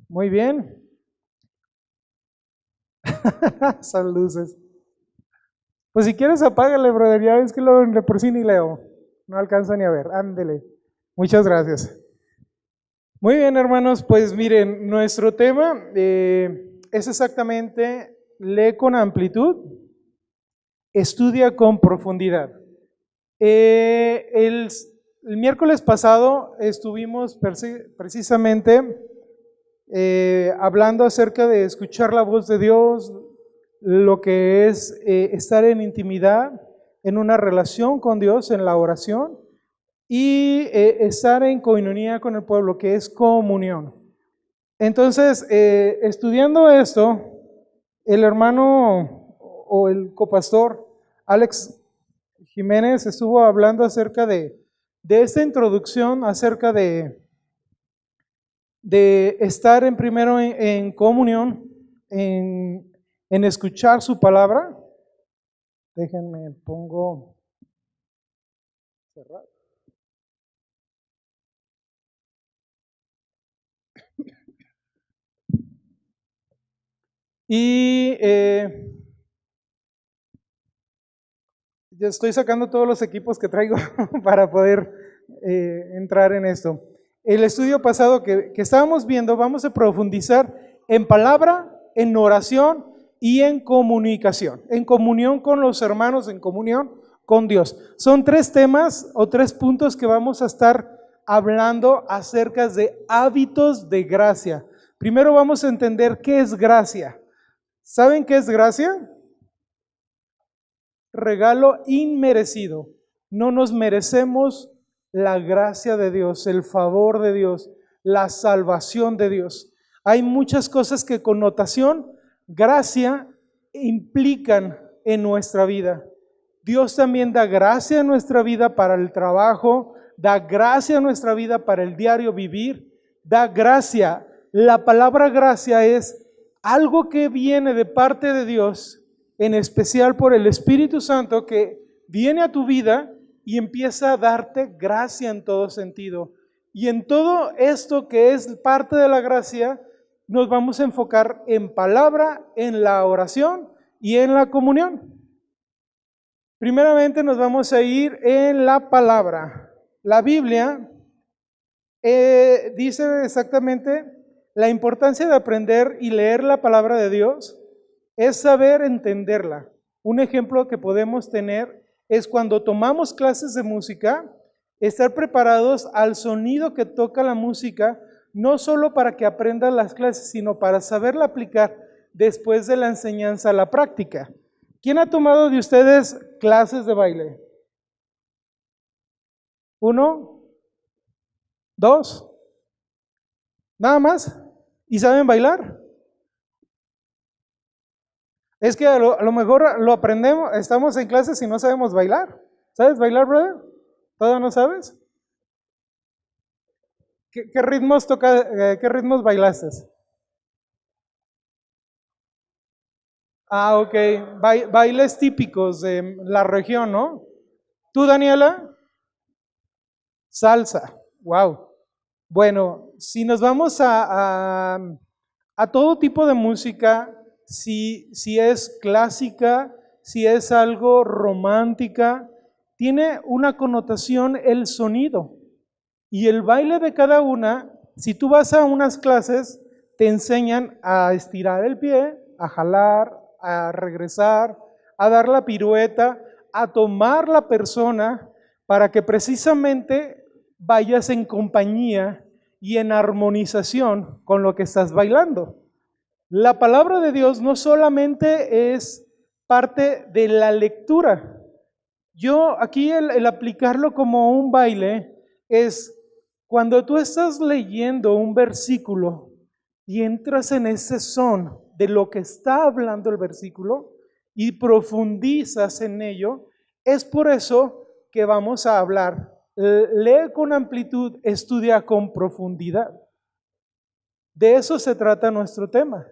Muy bien. Esas luces. Pues si quieres apágale, brother. Ya ves que lo de por sí ni leo. No alcanzo ni a ver. Ándele. Muchas gracias. Muy bien, hermanos. Pues miren, nuestro tema es exactamente lee con amplitud, estudia con profundidad. El miércoles pasado estuvimos precisamente hablando acerca de escuchar la voz de Dios, lo que es estar en intimidad, en una relación con Dios, en la oración, y estar en coinonía con el pueblo, que es comunión. Entonces, estudiando esto, el hermano o el copastor Alex Jiménez estuvo hablando acerca de esta introducción, acerca de estar primero en comunión, en escuchar su palabra. Déjenme, pongo cerrar. Y ya estoy sacando todos los equipos que traigo para poder entrar en esto. El estudio pasado que estábamos viendo, vamos a profundizar en palabra, en oración y en comunicación, en comunión con los hermanos, en comunión con Dios. Son tres temas o tres puntos que vamos a estar hablando acerca de hábitos de gracia. Primero vamos a entender qué es gracia. ¿Saben qué es gracia? Regalo inmerecido. No nos merecemos la gracia de Dios, el favor de Dios, la salvación de Dios. Hay muchas cosas que connotación, gracia, implican en nuestra vida. Dios también da gracia en nuestra vida para el trabajo, da gracia en nuestra vida para el diario vivir, da gracia. La palabra gracia es algo que viene de parte de Dios, en especial por el Espíritu Santo, que viene a tu vida y empieza a darte gracia en todo sentido. Y en todo esto que es parte de la gracia, nos vamos a enfocar en palabra, en la oración y en la comunión. Primeramente nos vamos a ir en la palabra. La Biblia dice exactamente la importancia de aprender y leer la palabra de Dios es saber entenderla. Un ejemplo que podemos tener es cuando tomamos clases de música, estar preparados al sonido que toca la música, no solo para que aprendan las clases, sino para saberla aplicar después de la enseñanza a la práctica. ¿Quién ha tomado de ustedes clases de baile? ¿Uno? ¿Dos? ¿Nada más? ¿Y saben bailar? Es que a lo mejor lo aprendemos, estamos en clases y no sabemos bailar. ¿Sabes bailar, brother? ¿Todavía no sabes? ¿Qué ritmos qué ritmos bailaste? Ah, ok. Bailes típicos de la región, ¿no? ¿Tú, Daniela? Salsa. Wow. Bueno, si nos vamos a todo tipo de música, si es clásica, si es algo romántica, tiene una connotación el sonido. Y el baile de cada una, si tú vas a unas clases, te enseñan a estirar el pie, a jalar, a regresar, a dar la pirueta, a tomar la persona para que precisamente vayas en compañía y en armonización con lo que estás bailando. La palabra de Dios no solamente es parte de la lectura. Yo aquí el aplicarlo como un baile es cuando tú estás leyendo un versículo y entras en ese son de lo que está hablando el versículo y profundizas en ello, es por eso que vamos a hablar. Lee con amplitud, estudia con profundidad. De eso se trata nuestro tema.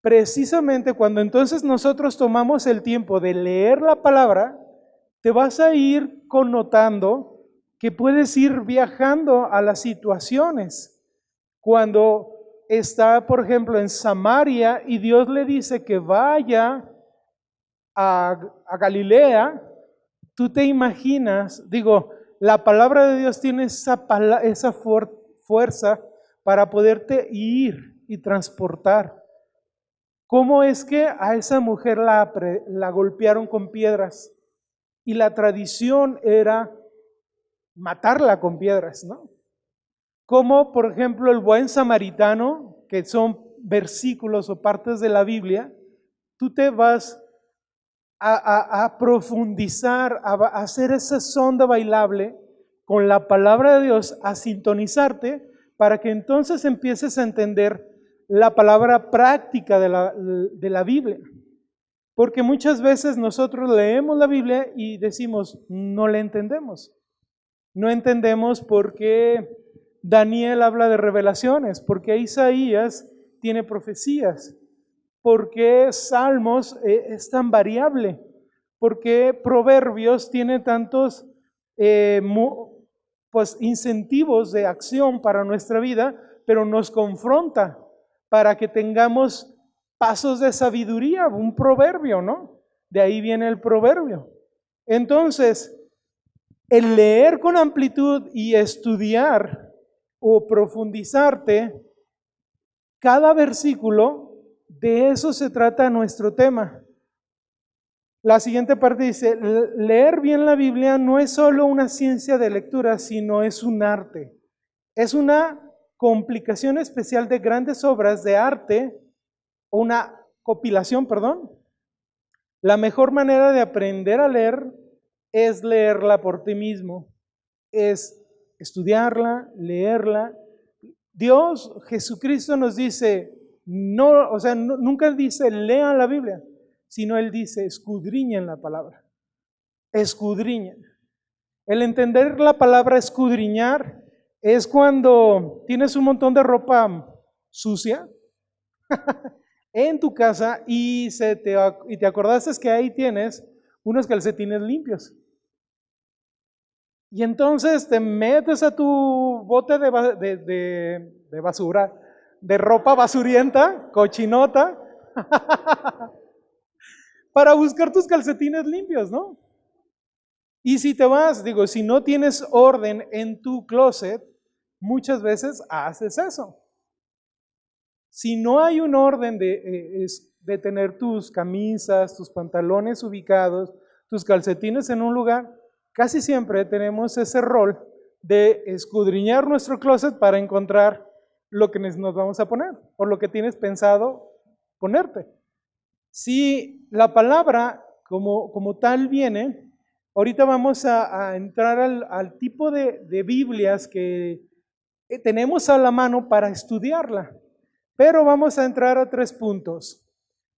Precisamente cuando entonces nosotros tomamos el tiempo de leer la palabra, te vas a ir connotando que puedes ir viajando a las situaciones. Cuando está, por ejemplo, en Samaria y Dios le dice que vaya a Galilea. Tú te imaginas, digo, la palabra de Dios tiene esa fuerza para poderte ir y transportar. ¿Cómo es que a esa mujer la golpearon con piedras? Y la tradición era matarla con piedras, ¿no? Como por ejemplo el buen samaritano, que son versículos o partes de la Biblia, tú te vas a profundizar, a hacer esa sonda bailable con la palabra de Dios, a sintonizarte para que entonces empieces a entender la palabra práctica de la Biblia. Porque muchas veces nosotros leemos la Biblia y decimos, no la entendemos. No entendemos por qué Daniel habla de revelaciones, por qué Isaías tiene profecías, por qué Salmos es tan variable, por qué Proverbios tiene tantos pues, incentivos de acción para nuestra vida, pero nos confronta para que tengamos pasos de sabiduría, un proverbio, ¿no? De ahí viene el proverbio. Entonces, el leer con amplitud y estudiar o profundizarte cada versículo, de eso se trata nuestro tema. La siguiente parte dice, leer bien la Biblia no es solo una ciencia de lectura, sino es un arte. Es una complicación especial de grandes obras de arte, una compilación, perdón. La mejor manera de aprender a leer es leerla por ti mismo, es estudiarla, leerla. Dios, Jesucristo nos dice, no, o sea, nunca dice lean la Biblia, sino Él dice escudriñen la palabra, escudriñen. El entender la palabra escudriñar es cuando tienes un montón de ropa sucia en tu casa y te acordaste que ahí tienes unos calcetines limpios. Y entonces te metes a tu bote de basura, de ropa basurienta, cochinota, para buscar tus calcetines limpios, ¿no? Y si te vas, digo, si no tienes orden en tu closet, muchas veces haces eso. Si no hay un orden de tener tus camisas, tus pantalones ubicados, tus calcetines en un lugar, casi siempre tenemos ese rol de escudriñar nuestro closet para encontrar lo que nos vamos a poner o lo que tienes pensado ponerte. Si la palabra como tal viene, ahorita vamos a entrar al tipo de Biblias que tenemos a la mano para estudiarla, pero vamos a entrar a 3 puntos.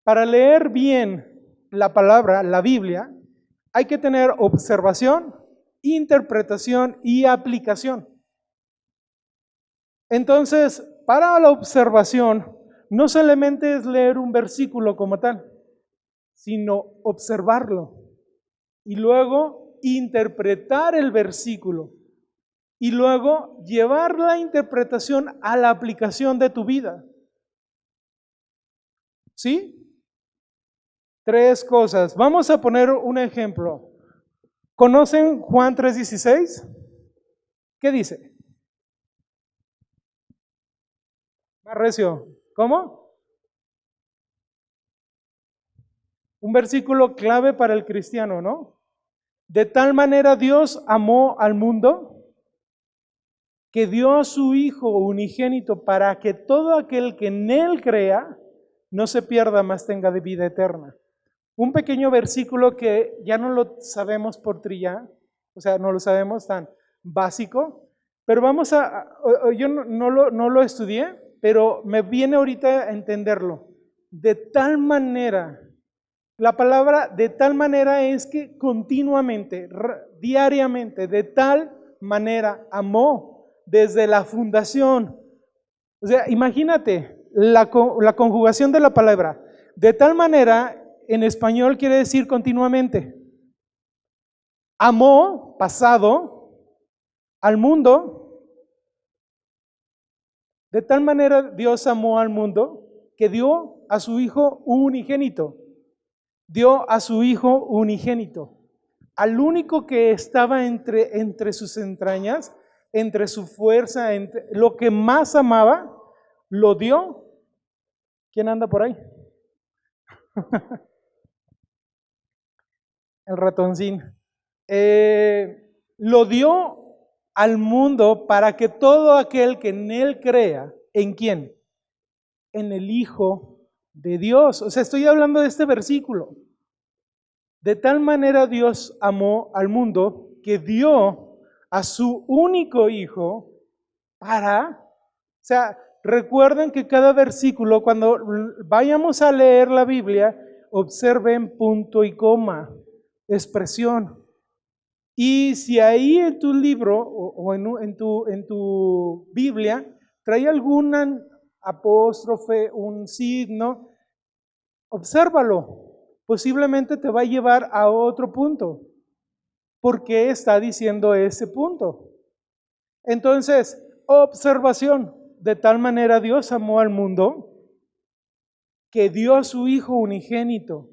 Para leer bien la palabra, la Biblia, hay que tener observación, interpretación y aplicación. Entonces, para la observación, no solamente es leer un versículo como tal, sino observarlo y luego interpretar el versículo y luego llevar la interpretación a la aplicación de tu vida. ¿Sí? 3 cosas. Vamos a poner un ejemplo. ¿Conocen Juan 3:16? ¿Qué dice? Más recio. ¿Cómo? Un versículo clave para el cristiano, ¿no? De tal manera Dios amó al mundo que dio a su Hijo unigénito para que todo aquel que en Él crea no se pierda, mas tenga de vida eterna. Un pequeño versículo que ya no lo sabemos por trillar, o sea, no lo sabemos tan básico, pero yo no lo estudié, pero me viene ahorita a entenderlo. De tal manera, la palabra de tal manera es que continuamente, diariamente, de tal manera amó desde la fundación. O sea, imagínate la conjugación de la palabra. De tal manera, en español quiere decir continuamente. Amó, pasado, al mundo De tal manera Dios amó al mundo que dio a su Hijo unigénito. Dio a su Hijo unigénito. Al único que estaba entre sus entrañas, entre su fuerza, entre lo que más amaba, lo dio. ¿Quién anda por ahí? El ratoncín. Lo dio al mundo para que todo aquel que en él crea, ¿en quién? En el Hijo de Dios. O sea, estoy hablando de este versículo. De tal manera Dios amó al mundo que dio a su único Hijo para, o sea, recuerden que cada versículo, cuando vayamos a leer la Biblia, observen punto y coma, expresión. Y si ahí en tu libro o en tu Biblia trae algún apóstrofe, un signo, obsérvalo. Posiblemente te va a llevar a otro punto. ¿Por qué está diciendo ese punto? Entonces, observación. De tal manera Dios amó al mundo que dio a su Hijo unigénito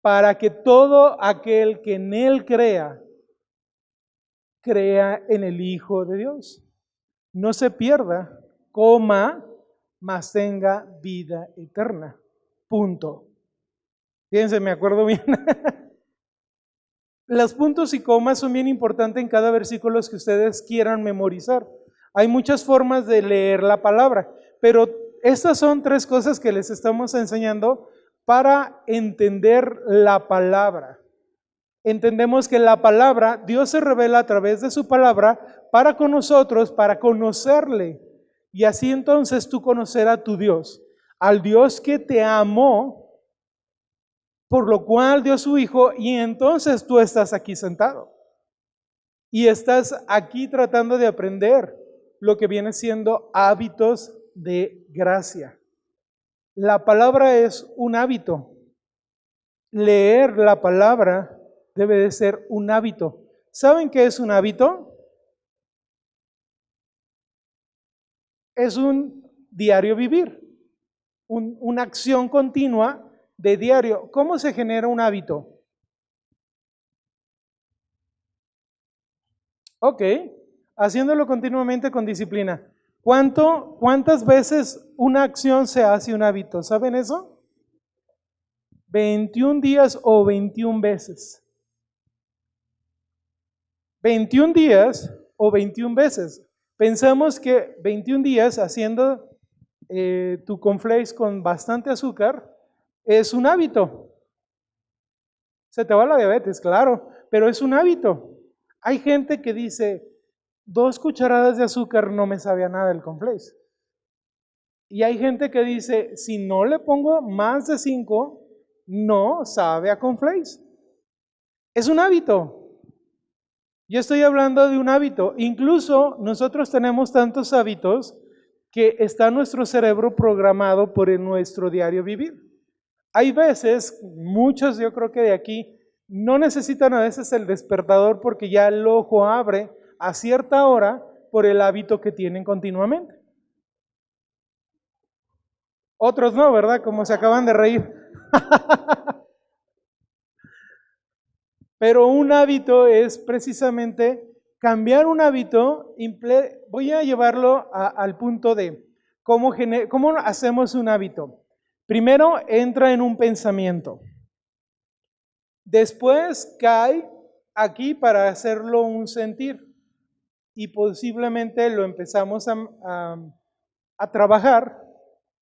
para que todo aquel que en él crea en el Hijo de Dios. No se pierda, coma, mas tenga vida eterna. Punto. Fíjense, me acuerdo bien. Los puntos y comas son bien importantes en cada versículo que ustedes quieran memorizar. Hay muchas formas de leer la palabra, pero estas son 3 cosas que les estamos enseñando para entender la palabra. Entendemos que la palabra, Dios se revela a través de su palabra para con nosotros, para conocerle. Y así entonces tú conocer a tu Dios, al Dios que te amó, por lo cual dio su Hijo, y entonces tú estás aquí sentado. Y estás aquí tratando de aprender lo que viene siendo hábitos de gracia. La palabra es un hábito. Leer la palabra debe de ser un hábito. ¿Saben qué es un hábito? Es un diario vivir, una acción continua de diario. ¿Cómo se genera un hábito? Ok, haciéndolo continuamente con disciplina. ¿Cuántas veces una acción se hace un hábito? ¿Saben eso? 21 días o 21 veces. 21 días o 21 veces. Pensamos que 21 días haciendo tu cornflakes con bastante azúcar es un hábito. Se te va la diabetes, claro, pero es un hábito. Hay gente que dice, 2 cucharadas de azúcar no me sabe a nada el cornflakes. Y hay gente que dice, si no le pongo más de 5, no sabe a cornflakes. Es un hábito. Yo estoy hablando de un hábito. Incluso nosotros tenemos tantos hábitos que está nuestro cerebro programado por nuestro diario vivir. Hay veces, muchos yo creo que de aquí, no necesitan a veces el despertador porque ya el ojo abre a cierta hora por el hábito que tienen continuamente. Otros no, ¿verdad? Como se acaban de reír. Pero un hábito es precisamente cambiar un hábito. Voy a llevarlo al punto de cómo hacemos un hábito. Primero entra en un pensamiento. Después cae aquí para hacerlo un sentir. Y posiblemente lo empezamos a trabajar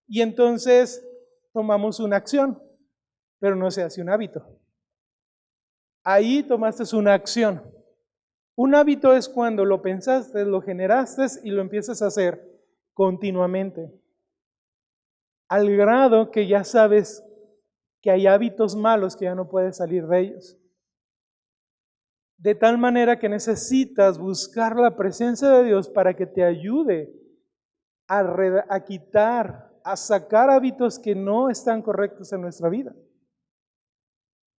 y entonces tomamos una acción, pero no se hace un hábito. Ahí tomaste una acción. Un hábito es cuando lo pensaste, lo generaste y lo empiezas a hacer continuamente. Al grado que ya sabes que hay hábitos malos que ya no puedes salir de ellos. De tal manera que necesitas buscar la presencia de Dios para que te ayude a quitar, a sacar hábitos que no están correctos en nuestra vida.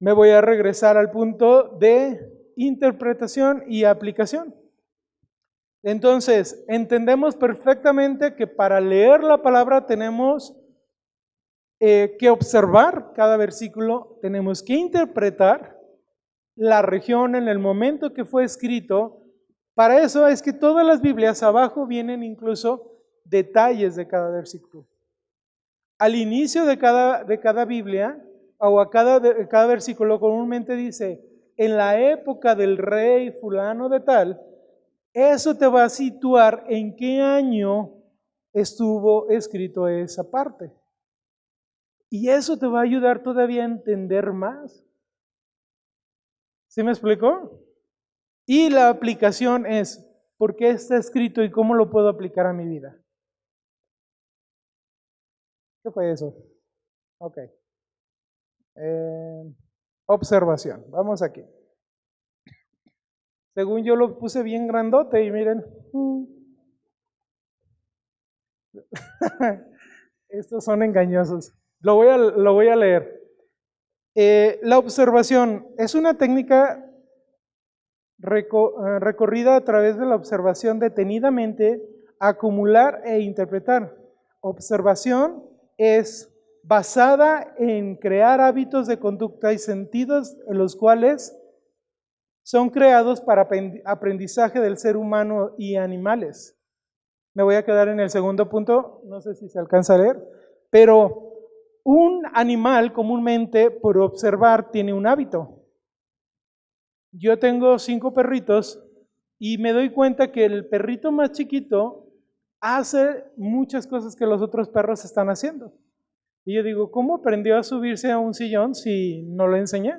Me voy a regresar al punto de interpretación y aplicación. Entonces, entendemos perfectamente que para leer la palabra tenemos que observar cada versículo, tenemos que interpretar la región en el momento que fue escrito. Para eso es que todas las Biblias abajo vienen incluso detalles de cada versículo. Al inicio de cada Biblia o a cada versículo comúnmente dice, en la época del rey fulano de tal, eso te va a situar en qué año estuvo escrito esa parte. Y eso te va a ayudar todavía a entender más. ¿Sí me explicó? Y la aplicación es, ¿por qué está escrito y cómo lo puedo aplicar a mi vida? ¿Qué fue eso? Ok. Observación. Vamos aquí. Según yo lo puse bien grandote y miren. Estos son engañosos. Lo voy a leer. La observación es una técnica recorrida a través de la observación detenidamente, acumular e interpretar. Observación es basada en crear hábitos de conducta y sentidos en los cuales son creados para aprendizaje del ser humano y animales. Me voy a quedar en el segundo punto, no sé si se alcanza a leer, pero un animal comúnmente por observar tiene un hábito. Yo tengo 5 perritos y me doy cuenta que el perrito más chiquito hace muchas cosas que los otros perros están haciendo. Y yo digo, ¿cómo aprendió a subirse a un sillón si no lo enseñé?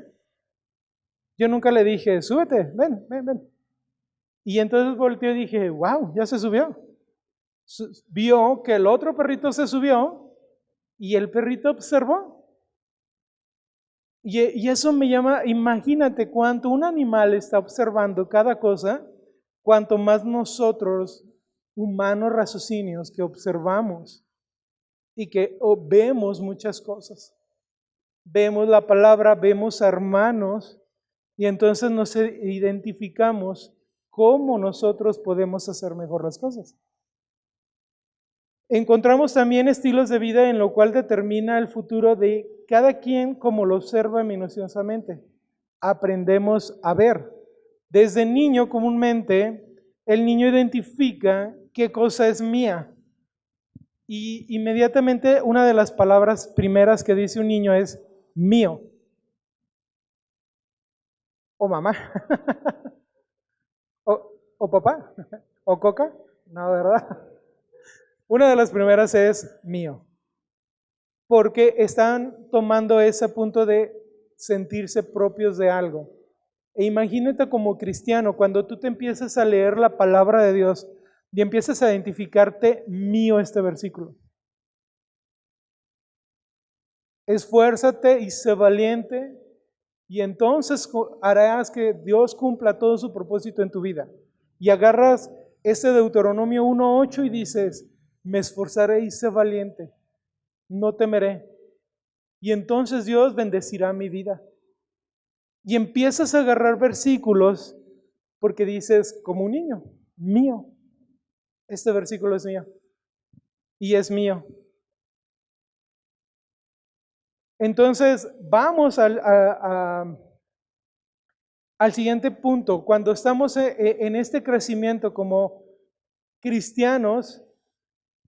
Yo nunca le dije, súbete, ven, ven, ven. Y entonces volteó y dije, wow, ya se subió. Vio que el otro perrito se subió y el perrito observó. Y eso me llama, imagínate cuánto un animal está observando cada cosa, cuanto más nosotros, humanos raciocinios, que observamos y que vemos muchas cosas. Vemos la palabra, vemos a hermanos y entonces nos identificamos cómo nosotros podemos hacer mejor las cosas. Encontramos también estilos de vida en lo cual determina el futuro de cada quien como lo observa minuciosamente. Aprendemos a ver. Desde niño comúnmente el niño identifica qué cosa es mía. Y inmediatamente una de las palabras primeras que dice un niño es mío. O mamá. o papá. O coca. No, ¿verdad? Una de las primeras es mío, porque están tomando ese punto de sentirse propios de algo. E imagínate como cristiano, cuando tú te empiezas a leer la palabra de Dios y empiezas a identificarte mío este versículo. Esfuérzate y sé valiente y entonces harás que Dios cumpla todo su propósito en tu vida. Y agarras ese Deuteronomio 1:8 y dices, me esforzaré y sé valiente, no temeré. Y entonces Dios bendecirá mi vida. Y empiezas a agarrar versículos porque dices, como un niño, mío. Este versículo es mío. Y es mío. Entonces, vamos al siguiente punto. Cuando estamos en este crecimiento como cristianos,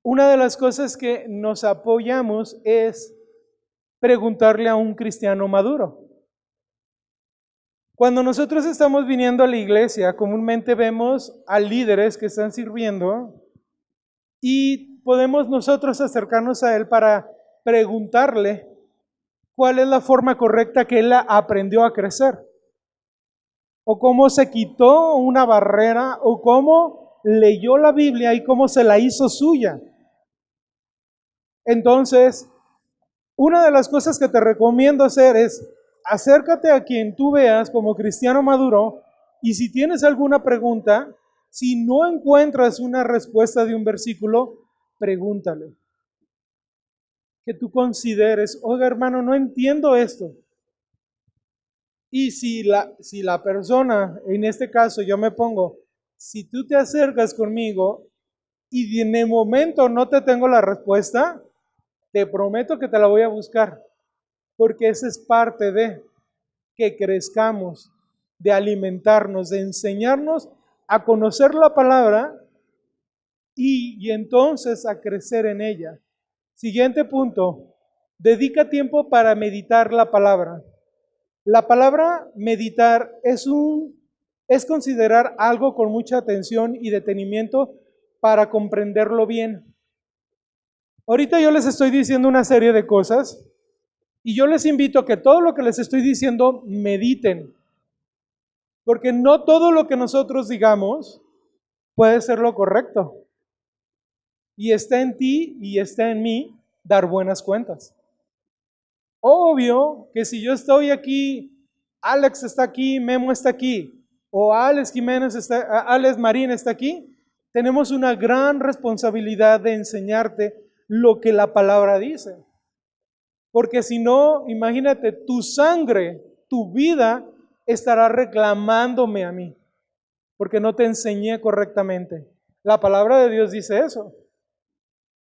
una de las cosas que nos apoyamos es preguntarle a un cristiano maduro. Cuando nosotros estamos viniendo a la iglesia, comúnmente vemos a líderes que están sirviendo y podemos nosotros acercarnos a él para preguntarle cuál es la forma correcta que él aprendió a crecer, o cómo se quitó una barrera, o cómo leyó la Biblia y cómo se la hizo suya. Entonces, una de las cosas que te recomiendo hacer es acércate a quien tú veas como cristiano maduro y si tienes alguna pregunta, si no encuentras una respuesta de un versículo, pregúntale. Que tú consideres, oiga hermano, no entiendo esto. Y si la persona, en este caso yo me pongo, si tú te acercas conmigo y en el momento no te tengo la respuesta, te prometo que te la voy a buscar, porque esa es parte de que crezcamos, de alimentarnos, de enseñarnos a conocer la palabra y entonces a crecer en ella. Siguiente punto, dedica tiempo para meditar la palabra. La palabra meditar es considerar algo con mucha atención y detenimiento para comprenderlo bien. Ahorita yo les estoy diciendo una serie de cosas y yo les invito a que todo lo que les estoy diciendo mediten, porque no todo lo que nosotros digamos puede ser lo correcto. Y está en ti y está en mí dar buenas cuentas. Obvio que si yo estoy aquí, Alex está aquí, Memo está aquí, o Alex Jiménez está, Alex Marín está aquí, tenemos una gran responsabilidad de enseñarte lo que la palabra dice. Porque si no, imagínate, tu sangre, tu vida estará reclamándome a mí, porque no te enseñé correctamente. La palabra de Dios dice eso,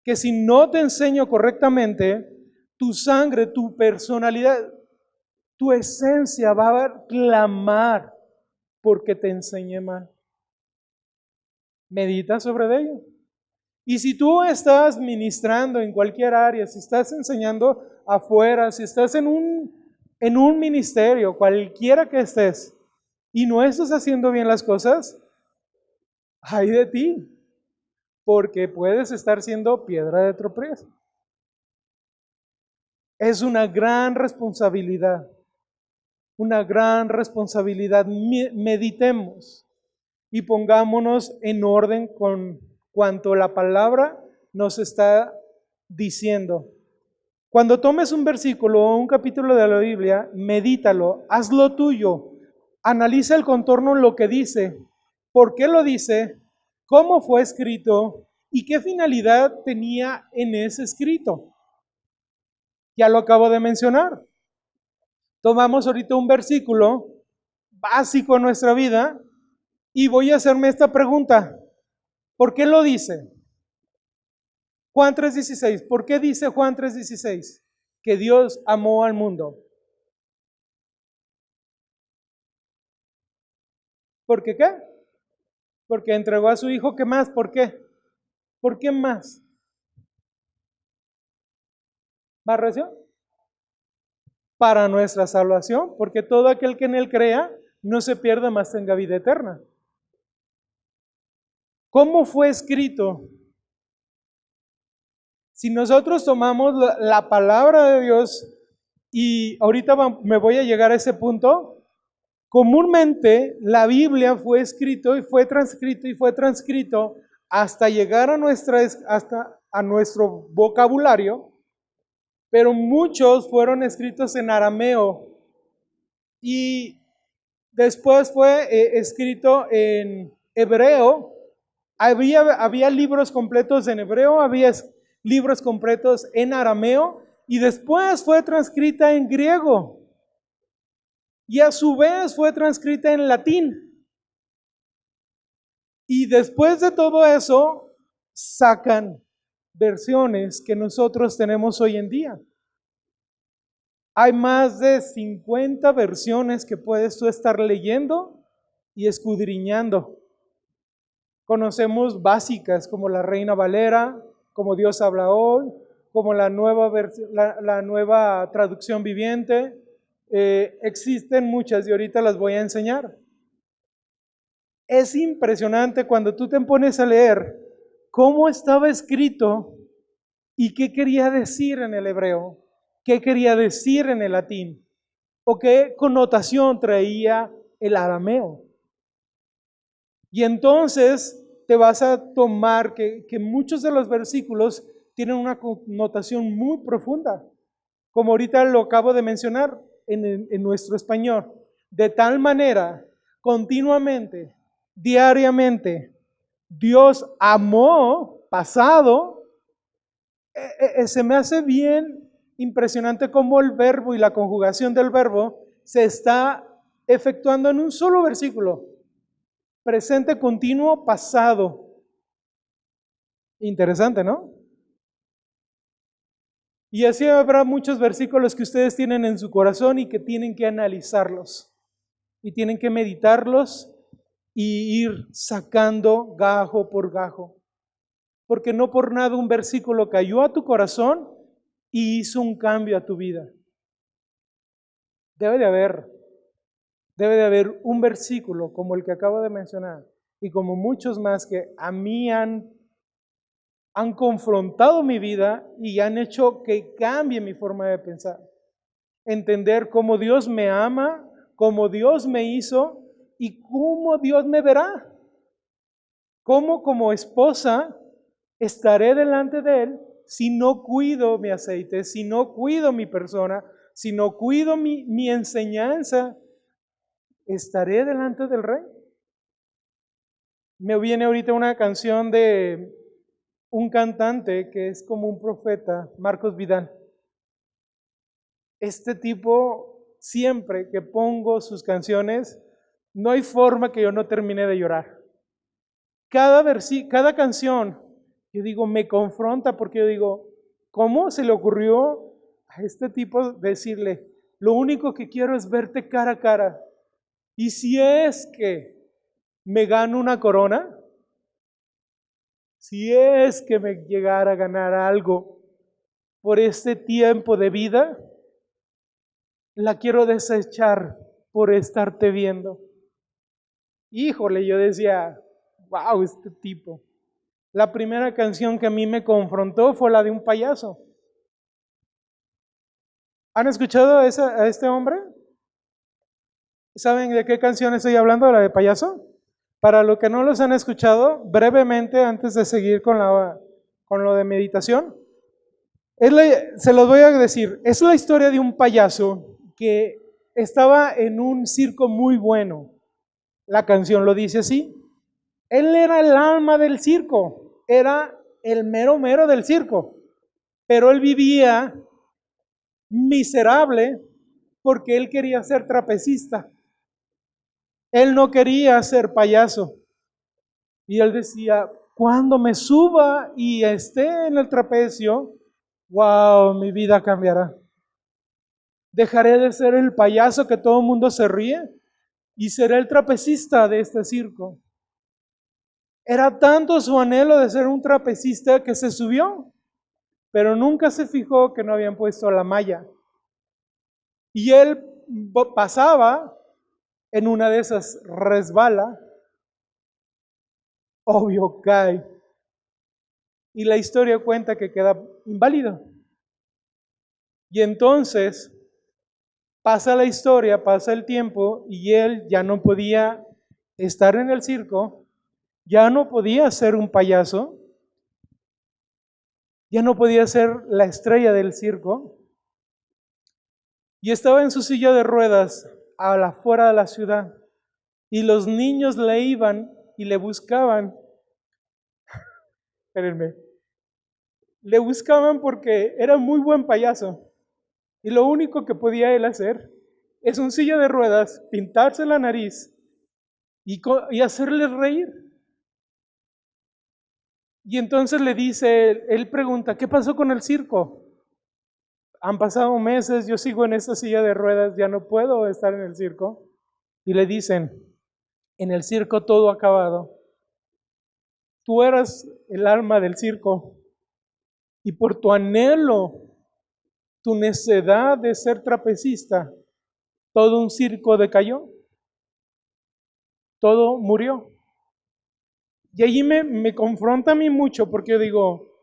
que si no te enseño correctamente, tu sangre, tu personalidad, tu esencia va a clamar porque te enseñé mal. Medita sobre ello. Y si tú estás ministrando en cualquier área, si estás enseñando afuera, si estás en un ministerio, cualquiera que estés, y no estás haciendo bien las cosas, ay de ti, porque puedes estar siendo piedra de tropiezo. Es una gran responsabilidad, una gran responsabilidad. Meditemos y pongámonos en orden con cuanto la palabra nos está diciendo. Cuando tomes un versículo o un capítulo de la Biblia, medítalo, hazlo tuyo, analiza el contorno en lo que dice, por qué lo dice, cómo fue escrito y qué finalidad tenía en ese escrito. Ya lo acabo de mencionar. Tomamos ahorita un versículo básico en nuestra vida y voy a hacerme esta pregunta. ¿Por qué lo dice? Juan 3:16. ¿Por qué dice Juan 3:16? Que Dios amó al mundo. ¿Por qué qué? Porque entregó a su hijo. ¿Qué más? ¿Por qué? ¿Por qué más? ¿Más recio? Para nuestra salvación, porque todo aquel que en él crea no se pierda, más tenga vida eterna. ¿Cómo fue escrito? Si nosotros tomamos la palabra de Dios, y ahorita me voy a llegar a ese punto, comúnmente la Biblia fue escrito y fue transcrito hasta llegar a nuestro vocabulario, pero muchos fueron escritos en arameo y después fue escrito en hebreo. Había libros completos en hebreo, había libros completos en arameo y después fue transcrita en griego y a su vez fue transcrita en latín. Y después de todo eso sacan versiones que nosotros tenemos hoy en día. Hay más de 50 versiones que puedes tú estar leyendo y escudriñando. Conocemos básicas como la Reina Valera, como Dios habla hoy, como la nueva traducción viviente. Existen muchas y ahorita las voy a enseñar. Es impresionante cuando tú te pones a leer cómo estaba escrito y qué quería decir en el hebreo, qué quería decir en el latín, o qué connotación traía el arameo. Y entonces te vas a tomar que muchos de los versículos tienen una connotación muy profunda, como ahorita lo acabo de mencionar en nuestro español. De tal manera, continuamente, diariamente, Dios amó, pasado. Se me hace bien impresionante cómo el verbo y la conjugación del verbo se está efectuando en un solo versículo. presente continuo, pasado. Interesante, ¿no? Y así habrá muchos versículos que ustedes tienen en su corazón y que tienen que analizarlos. Y tienen que meditarlos y ir sacando gajo por gajo. Porque no por nada un versículo cayó a tu corazón y hizo un cambio a tu vida. Debe de haber un versículo como el que acabo de mencionar y como muchos más que a mí han confrontado mi vida y han hecho que cambie mi forma de pensar. Entender cómo Dios me ama, cómo Dios me hizo y cómo Dios me verá. Cómo como esposa estaré delante de Él si no cuido mi aceite, si no cuido mi persona, si no cuido mi enseñanza, estaré delante del Rey. Me viene ahorita una canción de un cantante que es como un profeta, Marcos Vidal. Este tipo, siempre que pongo sus canciones, no hay forma que yo no termine de llorar. Cada canción, yo digo, me confronta porque yo digo, ¿cómo se le ocurrió a este tipo decirle, lo único que quiero es verte cara a cara? Y si es que me gano una corona, si es que me llegara a ganar algo por este tiempo de vida, la quiero desechar por estarte viendo. Híjole, yo decía, wow, este tipo. La primera canción que a mí me confrontó fue la de un payaso. ¿Han escuchado a este hombre? ¿Saben de qué canción estoy hablando? ¿La de payaso? Para los que no los han escuchado, brevemente, antes de seguir con lo de meditación, se los voy a decir, es la historia de un payaso que estaba en un circo muy bueno. La canción lo dice así. Él era el alma del circo, era el mero mero del circo, pero él vivía miserable porque él quería ser trapecista. Él no quería ser payaso. Y él decía, cuando me suba y esté en el trapecio, wow, mi vida cambiará. Dejaré de ser el payaso que todo el mundo se ríe y seré el trapecista de este circo. Era tanto su anhelo de ser un trapecista que se subió, pero nunca se fijó que no habían puesto la malla. Y él pasaba, en una de esas resbala, obvio cae. Y la historia cuenta que queda inválido. Y entonces pasa la historia, pasa el tiempo y él ya no podía estar en el circo, ya no podía ser un payaso, ya no podía ser la estrella del circo y estaba en su silla de ruedas a la fuera de la ciudad y los niños le iban y le buscaban. Espérenme. Le buscaban porque era muy buen payaso. Y lo único que podía él hacer es un silla de ruedas, pintarse la nariz y hacerle reír. Y entonces le dice, él pregunta, ¿qué pasó con el circo? Han pasado meses, yo sigo en esta silla de ruedas, ya no puedo estar en el circo. Y le dicen, en el circo todo ha acabado. Tú eras el alma del circo y por tu anhelo, tu necedad de ser trapecista, todo un circo decayó, todo murió. Y allí me confronta a mí mucho porque yo digo,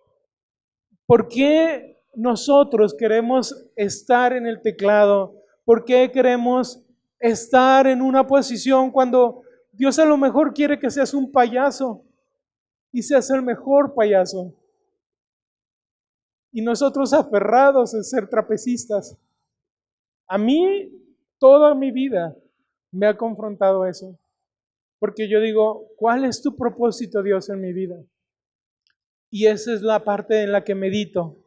¿por qué nosotros queremos estar en el teclado? ¿Por qué queremos estar en una posición cuando Dios a lo mejor quiere que seas un payaso y seas el mejor payaso? Y nosotros aferrados en ser trapecistas. A mí, toda mi vida me ha confrontado eso. Porque yo digo, ¿cuál es tu propósito, Dios, en mi vida? Y esa es la parte en la que medito.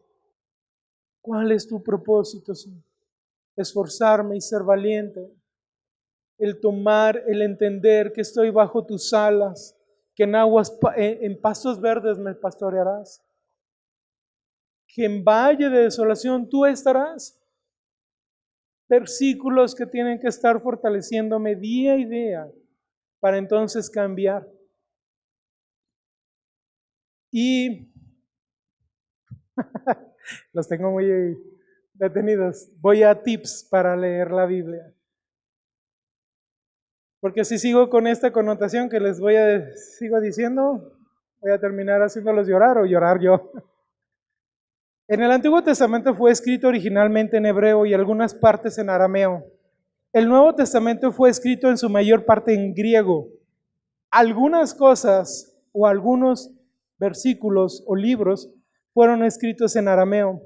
¿Cuál es tu propósito, Señor? Esforzarme y ser valiente. el tomar, el entender que estoy bajo tus alas, que en aguas, en pastos verdes me pastorearás, que en valle de desolación tú estarás. Versículos que tienen que estar fortaleciéndome día y día para entonces cambiar. Y los tengo muy detenidos. Voy a tips para leer la Biblia. Porque si sigo con esta connotación que les sigo diciendo, voy a terminar haciéndolos llorar o llorar yo. En el Antiguo Testamento fue escrito originalmente en hebreo y algunas partes en arameo. El Nuevo Testamento fue escrito en su mayor parte en griego. Algunas cosas o algunos versículos o libros fueron escritos en arameo.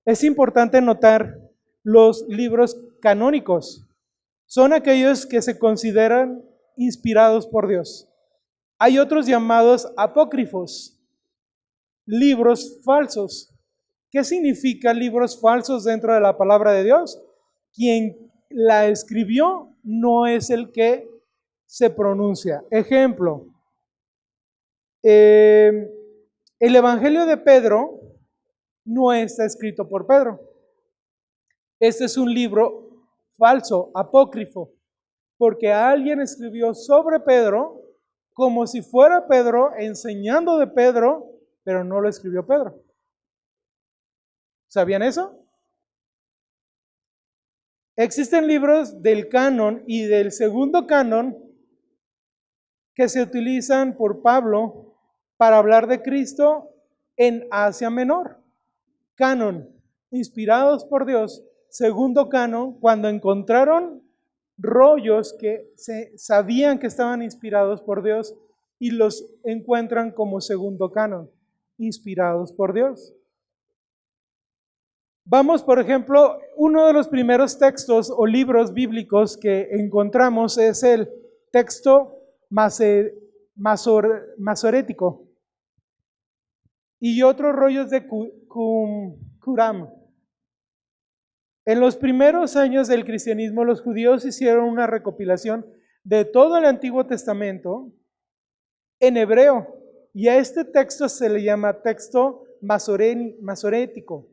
Es importante notar los libros canónicos. Son aquellos que se consideran inspirados por Dios. Hay otros llamados apócrifos, libros falsos. ¿Qué significa libros falsos dentro de la palabra de Dios? Quien la escribió no es el que se pronuncia. Ejemplo, el Evangelio de Pedro no está escrito por Pedro. Este es un libro falso, apócrifo, porque alguien escribió sobre Pedro como si fuera Pedro, enseñando de Pedro, pero no lo escribió Pedro. ¿Sabían eso? Existen libros del canon y del segundo canon que se utilizan por Pablo para hablar de Cristo en Asia Menor. Canon, inspirados por Dios. Segundo canon, cuando encontraron rollos que sabían que estaban inspirados por Dios y los encuentran como segundo canon, inspirados por Dios. Vamos, por ejemplo, uno de los primeros textos o libros bíblicos que encontramos es el texto masorético y otros rollos de Qumran. En los primeros años del cristianismo, los judíos hicieron una recopilación de todo el Antiguo Testamento en hebreo, y a este texto se le llama texto masorético.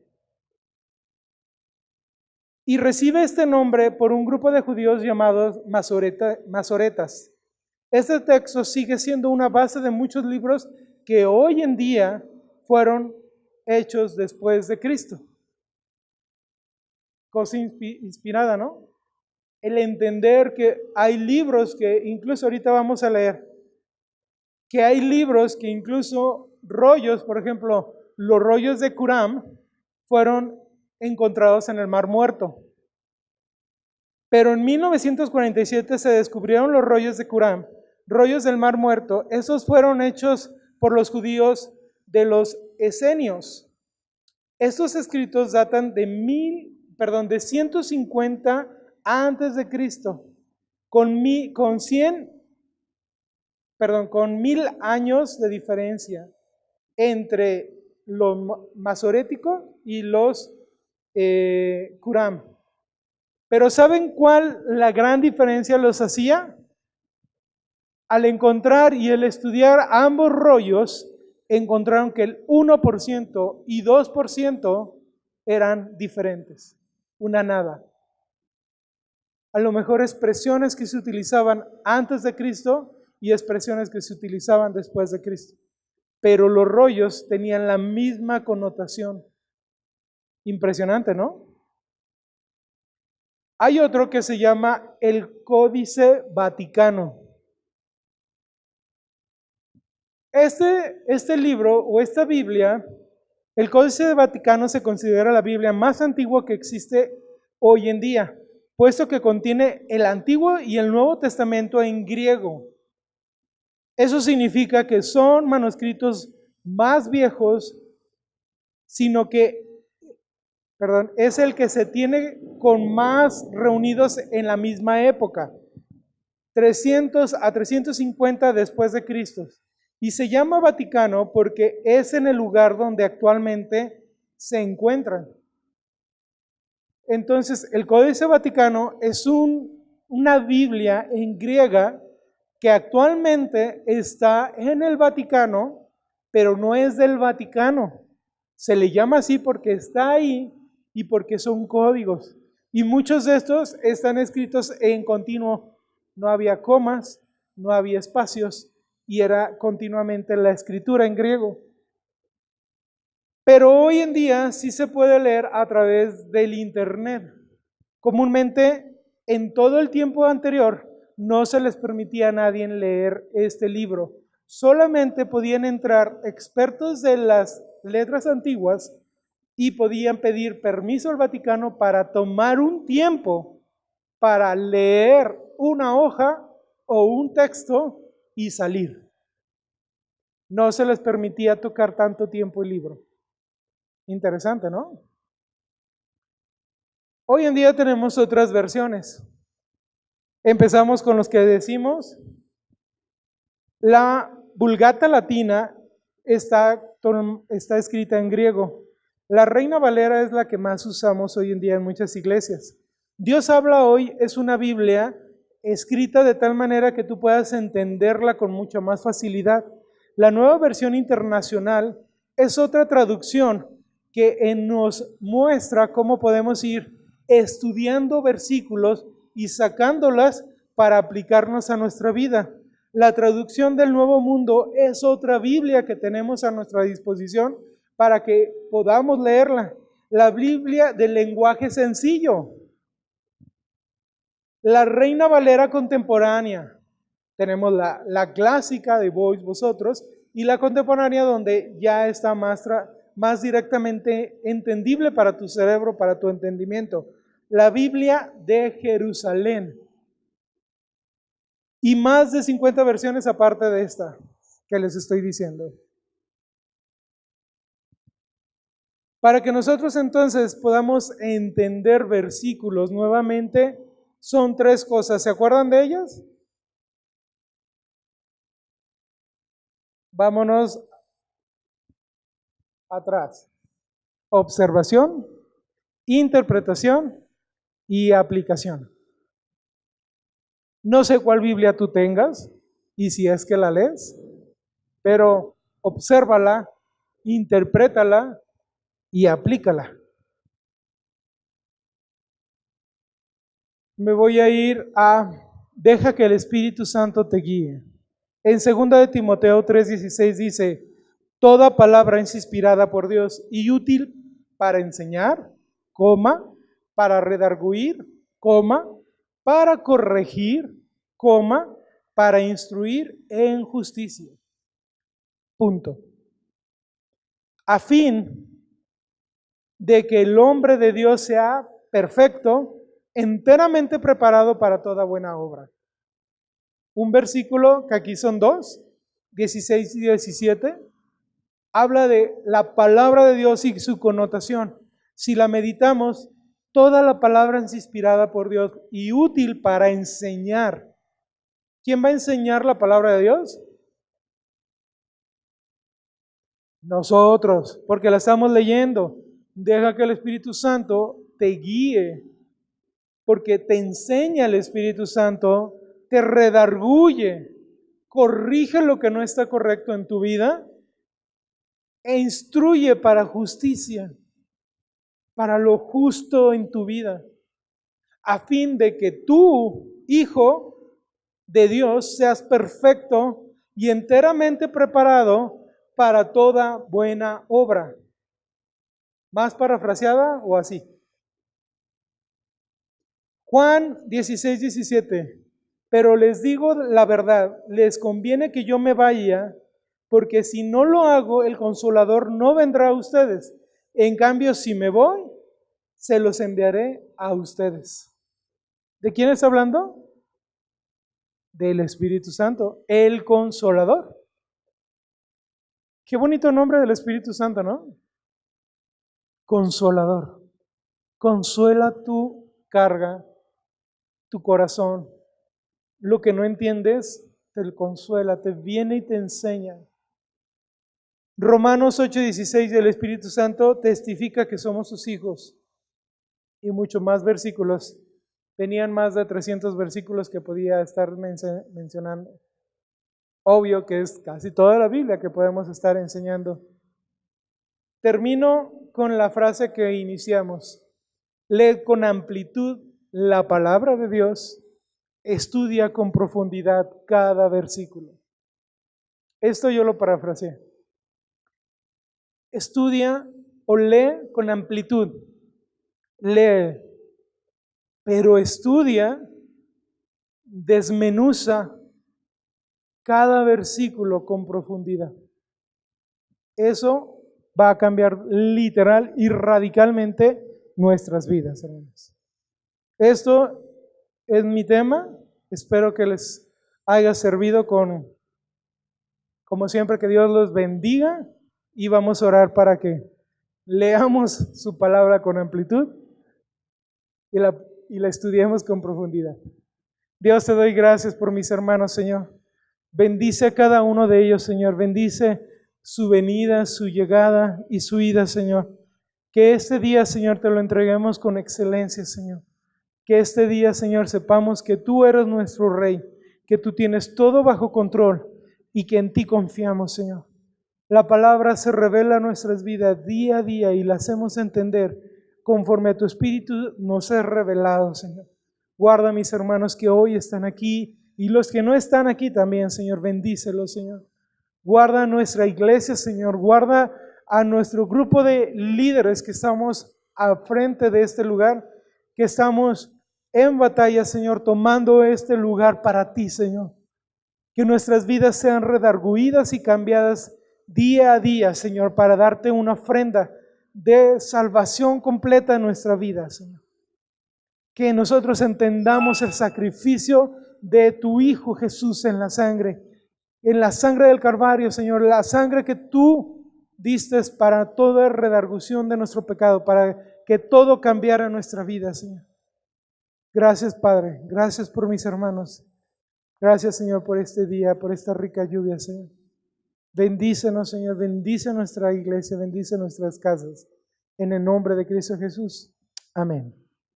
Y recibe este nombre por un grupo de judíos llamados masoretas. Este texto sigue siendo una base de muchos libros que hoy en día fueron hechos después de Cristo. Cosa inspirada, ¿no? El entender que hay libros que incluso ahorita vamos a leer, que hay libros que incluso rollos, por ejemplo, los rollos de Qumran fueron encontrados en el Mar Muerto. Pero en 1947 se descubrieron los rollos de Qumran, rollos del Mar Muerto. Esos fueron hechos por los judíos de los esenios. Estos escritos datan de 150 antes de Cristo, con 1000 años de diferencia entre lo masorético y los Qumran. Pero ¿saben cuál la gran diferencia los hacía? Al encontrar y el estudiar ambos rollos, encontraron que el 1% y 2% eran diferentes, una nada. A lo mejor expresiones que se utilizaban antes de Cristo y expresiones que se utilizaban después de Cristo. Pero los rollos tenían la misma connotación. Impresionante, ¿no? Hay otro que se llama el Códice Vaticano. Este libro o esta Biblia, el Códice Vaticano se considera la Biblia más antigua que existe hoy en día, puesto que contiene el Antiguo y el Nuevo Testamento en griego. Eso significa que son manuscritos más viejos, es el que se tiene con más reunidos en la misma época, 300 a 350 después de Cristo. Y se llama Vaticano porque es en el lugar donde actualmente se encuentran. Entonces, el Códice Vaticano es un una Biblia en griega que actualmente está en el Vaticano, pero no es del Vaticano. Se le llama así porque está ahí y porque son códigos. Y muchos de estos están escritos en continuo. No había comas, no había espacios y era continuamente la escritura en griego. Pero hoy en día sí se puede leer a través del internet. Comúnmente, en todo el tiempo anterior, no se les permitía a nadie leer este libro. Solamente podían entrar expertos de las letras antiguas y podían pedir permiso al Vaticano para tomar un tiempo para leer una hoja o un texto y salir. No se les permitía tocar tanto tiempo el libro. Interesante, ¿no? Hoy en día tenemos otras versiones. Empezamos con los que decimos, la Vulgata Latina está escrita en griego. La Reina Valera es la que más usamos hoy en día en muchas iglesias. Dios habla hoy es una Biblia escrita de tal manera que tú puedas entenderla con mucha más facilidad. La Nueva Versión Internacional es otra traducción que nos muestra cómo podemos ir estudiando versículos y sacándolas para aplicarnos a nuestra vida. La traducción del Nuevo Mundo es otra Biblia que tenemos a nuestra disposición para que podamos leerla. La Biblia del lenguaje sencillo. La Reina Valera contemporánea. Tenemos la clásica de vosotros y la contemporánea donde ya está más directamente entendible para tu cerebro, para tu entendimiento. La Biblia de Jerusalén. Y más de 50 versiones aparte de esta que les estoy diciendo. Para que nosotros entonces podamos entender versículos nuevamente, son tres cosas. ¿Se acuerdan de ellas? Vámonos atrás. Observación, interpretación y aplicación. No sé cuál Biblia tú tengas y si es que la lees, pero obsérvala, interprétala y aplícala. Me voy a ir a deja que el Espíritu Santo te guíe. En 2 de Timoteo 3:16 dice, toda palabra es inspirada por Dios y útil para enseñar, para redarguir, para corregir, para instruir en justicia. Punto. A fin de que el hombre de Dios sea perfecto, enteramente preparado para toda buena obra. Un versículo que aquí son dos, 16 y 17, habla de la palabra de Dios y su connotación. Si la meditamos, toda la palabra es inspirada por Dios y útil para enseñar. ¿Quién va a enseñar la palabra de Dios? Nosotros, porque la estamos leyendo. Deja que el Espíritu Santo te guíe, porque te enseña el Espíritu Santo, te redarguye, corrige lo que no está correcto en tu vida e instruye para justicia, para lo justo en tu vida, a fin de que tú, hijo de Dios, seas perfecto y enteramente preparado para toda buena obra. ¿Más parafraseada o así? Juan 16:17. Pero les digo la verdad, les conviene que yo me vaya, porque si no lo hago, el Consolador no vendrá a ustedes. En cambio, si me voy, se los enviaré a ustedes. ¿De quién está hablando? Del Espíritu Santo, el Consolador. Qué bonito nombre del Espíritu Santo, ¿no? Consolador. Consuela tu carga, tu corazón. Lo que no entiendes, te consuela, te viene y te enseña. Romanos 8:16 del Espíritu Santo testifica que somos sus hijos. Y muchos más versículos Tenían más de 300 versículos que podía estar mencionando. Obvio que es casi toda la Biblia que podemos estar enseñando. Termino con la frase que iniciamos. Lee con amplitud la palabra de Dios, estudia con profundidad cada versículo. Esto yo lo parafraseé. Estudia o lee con amplitud. Lee, pero estudia, desmenuza cada versículo con profundidad. Eso va a cambiar literal y radicalmente nuestras vidas, hermanos. Esto es mi tema. Espero que les haya servido como siempre, que Dios los bendiga y vamos a orar para que leamos su palabra con amplitud y la estudiemos con profundidad. Dios, te doy gracias por mis hermanos, Señor. Bendice a cada uno de ellos, Señor. Bendice su venida, su llegada y su ida, Señor. Que este día, Señor, te lo entreguemos con excelencia, Señor. Que este día, Señor, sepamos que tú eres nuestro Rey, que tú tienes todo bajo control y que en ti confiamos, Señor. La palabra se revela en nuestras vidas día a día y la hacemos entender conforme a tu Espíritu nos es revelado, Señor. Guarda a mis hermanos que hoy están aquí y los que no están aquí también, Señor, bendícelos, Señor. Guarda a nuestra iglesia, Señor. Guarda a nuestro grupo de líderes que estamos al frente de este lugar, que estamos en batalla, Señor, tomando este lugar para ti, Señor. Que nuestras vidas sean redarguidas y cambiadas día a día, Señor, para darte una ofrenda de salvación completa en nuestra vida, Señor. Que nosotros entendamos el sacrificio de tu Hijo Jesús en la sangre del Calvario, Señor, la sangre que tú diste para toda redargución de nuestro pecado, para que todo cambiara en nuestra vida, Señor. Gracias, Padre, gracias por mis hermanos. Gracias, Señor, por este día, por esta rica lluvia, Señor. Bendícenos, Señor, bendice nuestra iglesia, bendice nuestras casas. En el nombre de Cristo Jesús. Amén.